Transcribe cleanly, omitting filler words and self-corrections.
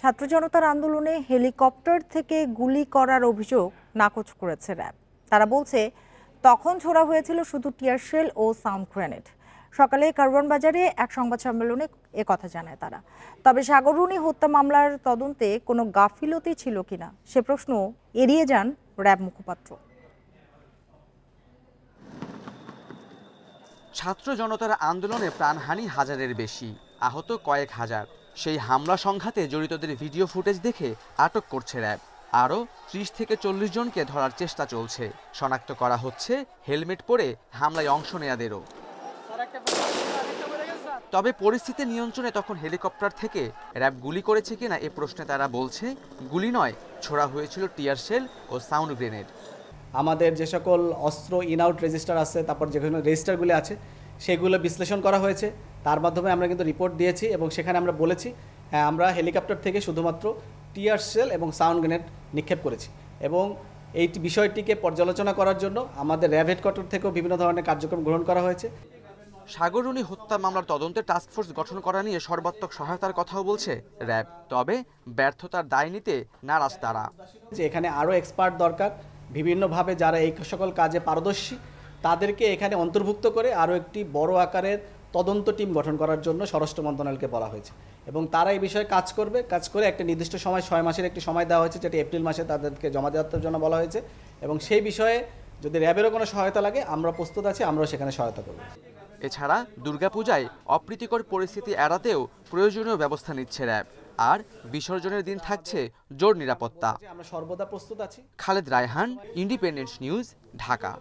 ছাত্র জনতার আন্দোলনে হেলিকপ্টার থেকে গুলি করার অভিযোগ নাকচ করেছে র‍্যাব। তারা বলছে তখন ছোড়া হয়েছিল শুধু টিয়ার শেল ও সাউন্ড গ্রেনেড। সকালে কারওয়ান বাজারে এক সংবাদ সম্মেলনে কথা জানায় তারা। তবে সাগররুনি হত্যা মামলার তদন্তে কোনো গাফিলতি ছিল কিনা সে প্রশ্ন এড়িয়ে যান র‍্যাব মুখপাত্র। ছাত্র জনতার আন্দোলনে প্রাণহানি হাজারের বেশি, আহত কয়েক হাজার। সেই হামলা সংঘাতে জড়িতদের ভিডিও ফুটেজ দেখে আটক করছে র‍্যাব। আরও ৩০ থেকে ৪০ জনকে ধরার চেষ্টা চলছে। শনাক্ত করা হচ্ছে হেলমেট পরে হামলায় অংশ নেয়াদেরও। তবে পরিস্থিতি নিয়ন্ত্রণে তখন হেলিকপ্টার থেকে র‍্যাব গুলি করেছে কিনা এ প্রশ্নে তারা বলছে, গুলি নয়, ছোড়া হয়েছিল টিয়ার শেল ও সাউন্ড গ্রেনেড। আমাদের যে সকল অস্ত্র ইন আউট রেজিস্টার আছে, তারপর যেখানে রেজিস্টারগুলি আছে সেগুলো বিশ্লেষণ করা হয়েছে। তার মাধ্যমে আমরা কিন্তু রিপোর্ট দিয়েছি এবং সেখানে আমরা বলেছি হ্যাঁ, আমরা হেলিকপ্টার থেকে শুধুমাত্র টিয়ার শেল এবং সাউন্ড গ্রেনেড নিক্ষেপ করেছি। এবং এই বিষয়টিকে পর্যালোচনা করার জন্য আমাদের র‍্যাব হেডকোয়ার্টার থেকেও বিভিন্ন ধরনের কার্যক্রম গ্রহণ করা হয়েছে। সাগররুনি হত্যা মামলার তদন্তে টাস্কফোর্স গঠন করা নিয়ে সর্বাত্মক সহায়তার কথাও বলছে র‍্যাব। তবে ব্যর্থতার দায় নিতে নারাজ তারা। যে এখানে আরও এক্সপার্ট দরকার, বিভিন্নভাবে যারা এই সকল কাজে পারদর্শী তাদেরকে এখানে অন্তর্ভুক্ত করে আরও একটি বড় আকারের তদন্ত টিম গঠন করার জন্য স্বরাষ্ট্র মন্ত্রণালয়কে বলা হয়েছে এবং তারা এই বিষয়ে কাজ করবে। কাজ করে একটা নির্দিষ্ট সময় ৬ মাসের একটি সময় দেওয়া হয়েছে, যেটি এপ্রিল মাসে তাদেরকে জমা দেওয়ার জন্য বলা হয়েছে। এবং সেই বিষয়ে যদি র‍্যাবেরও কোনো সহায়তা লাগে আমরা প্রস্তুত আছি, আমরাও সেখানে সহায়তা করব। এছাড়া দুর্গাপূজায় অপ্রীতিকর পরিস্থিতি এড়াতেও প্রয়োজনীয় ব্যবস্থা নিচ্ছে র‍্যাব। আর বিসর্জনের দিন থাকছে জোর নিরাপত্তা। আমরা সর্বদা প্রস্তুত আছি। Khaled Raihan, independent news, Dhaka.